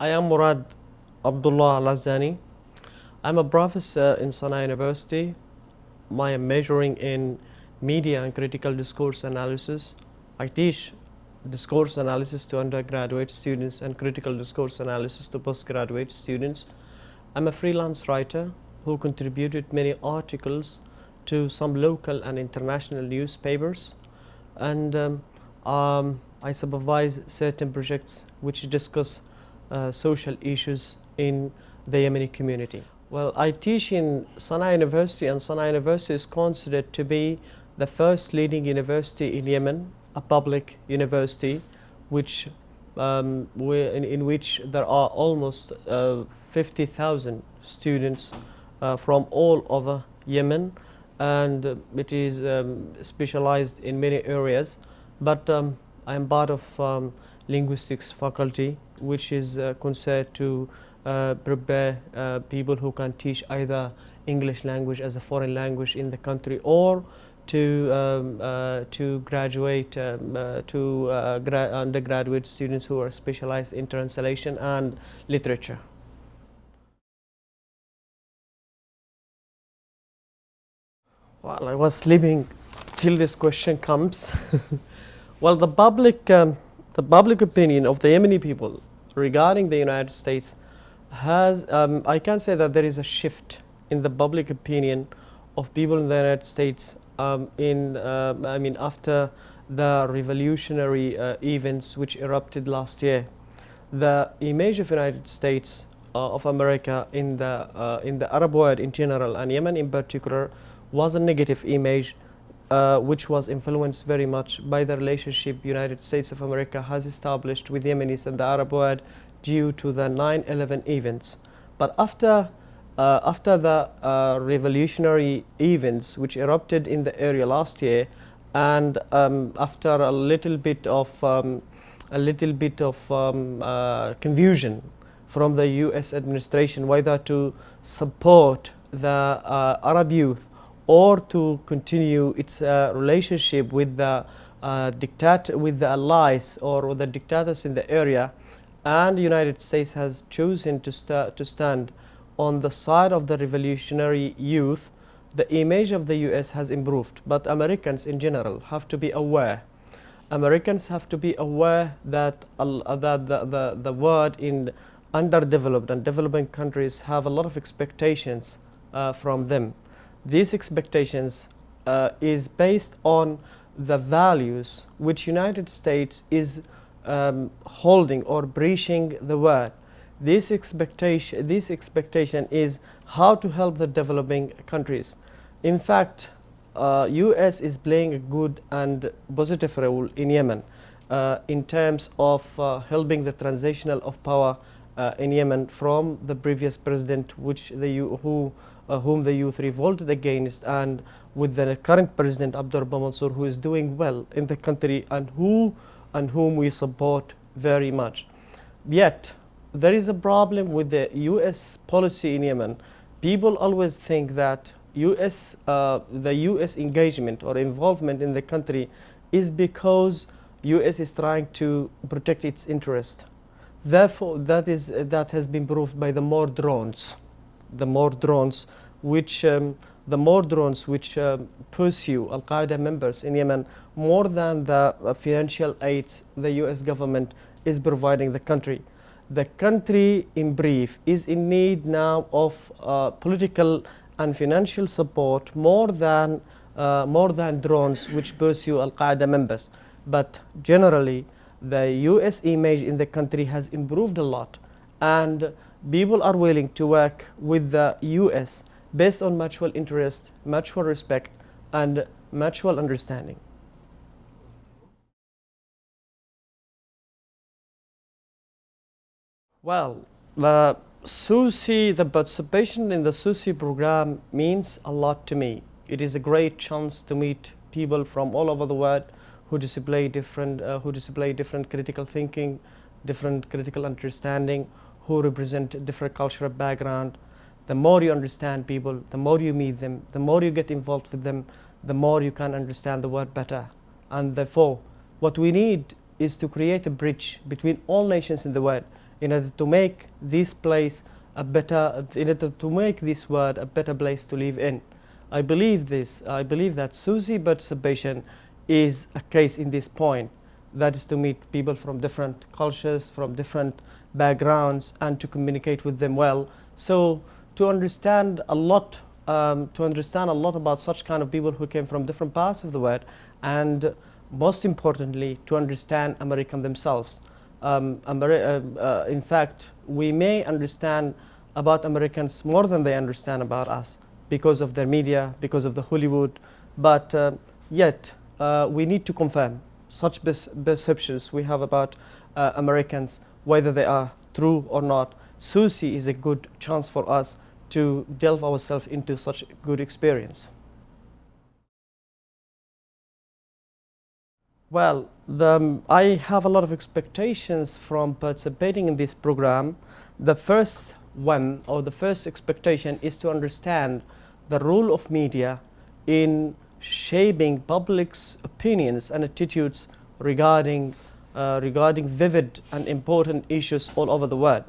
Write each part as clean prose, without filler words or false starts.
I am Murad Abdullah Al. I'm a professor in Sana University. I am majoring in media and critical discourse analysis. I teach discourse analysis to undergraduate students and critical discourse analysis to postgraduate students. I'm a freelance writer who contributed many articles to some local and international newspapers, and I supervise certain projects which discuss social issues in the Yemeni community. Well, I teach in Sana University, and Sana University is considered to be the first leading university in Yemen, a public university, which in which there are almost 50,000 students from all over Yemen, and it is specialized in many areas. But I am part of linguistics faculty, which is concerned to prepare people who can teach either English language as a foreign language in the country, or to graduate undergraduate students who are specialized in translation and literature. Well, I was sleeping till this question comes. Well, the public opinion of the Yemeni people regarding the United States has, I can say that there is a shift in the public opinion of people in the United States after the revolutionary events which erupted last year. The image of United States of America in the Arab world in general, and Yemen in particular, was a negative image, which was influenced very much by the relationship United States of America has established with Yemenis and the Arab world due to the 9/11 events. But after the revolutionary events which erupted in the area last year, and after a little bit of confusion from the U.S. administration whether to support the Arab youth or to continue its relationship with the allies or the dictators in the area, and the United States has chosen to stand on the side of the revolutionary youth, the image of the US has improved. But Americans in general have to be aware. Americans have to be aware that the world in underdeveloped and developing countries have a lot of expectations from them. These expectations is based on the values which United States is holding or preaching the world. This expectation is how to help the developing countries. In fact, US is playing a good and positive role in Yemen in terms of helping the transitional of power in Yemen from the previous president, whom the youth revolted against, and with the current president Abdullah, who is doing well in the country and whom we support very much. Yet there is a problem with the US policy in Yemen. People always think that the US engagement or involvement in the country is because US is trying to protect its interest. Therefore, that has been proved by the more drones which pursue Al-Qaeda members in Yemen more than the financial aids the US government is providing the country. The country, in brief, is in need now of political and financial support more than drones which pursue Al-Qaeda members. But generally, the US image in the country has improved a lot, and people are willing to work with the US based on mutual interest, mutual respect, and mutual understanding. Well, the SUSI, the participation in the SUSI program means a lot to me. It is a great chance to meet people from all over the world who display different critical thinking, different critical understanding, who represent different cultural background. The more you understand people, the more you meet them, the more you get involved with them, the more you can understand the world better. And therefore, what we need is to create a bridge between all nations in the world in order to make this place a better, in order to make this world a better place to live in. I believe this. I believe that SUSI participation is a case in this point. That is to meet people from different cultures, from different backgrounds, and to communicate with them well. So to understand a lot about such kind of people who came from different parts of the world, and most importantly, to understand American themselves. In fact, we may understand about Americans more than they understand about us because of their media, because of the Hollywood, but yet we need to confirm such perceptions we have about Americans, whether they are true or not. SUSI is a good chance for us to delve ourselves into such good experience. Well, I have a lot of expectations from participating in this program. The first one, or the first expectation, is to understand the role of media in shaping public's opinions and attitudes regarding vivid and important issues all over the world.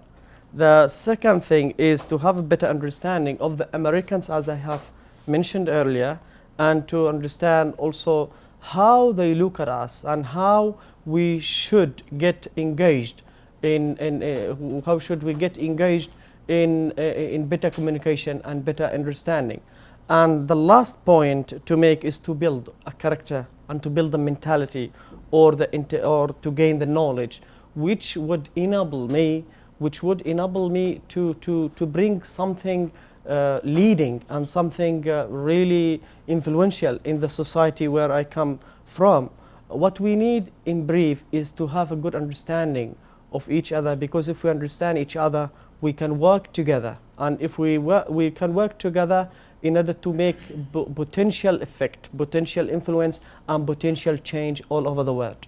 The second thing is to have a better understanding of the Americans, as I have mentioned earlier, and to understand also how they look at us and how we should get engaged in better communication and better understanding. And the last point to make is to build a character and to build a mentality, or to gain the knowledge which would enable me to bring something leading and something really influential in the society where I come from. What we need in brief is to have a good understanding of each other, because if we understand each other, we can work together, and if we can work together in order to make potential effect, potential influence, and potential change all over the world.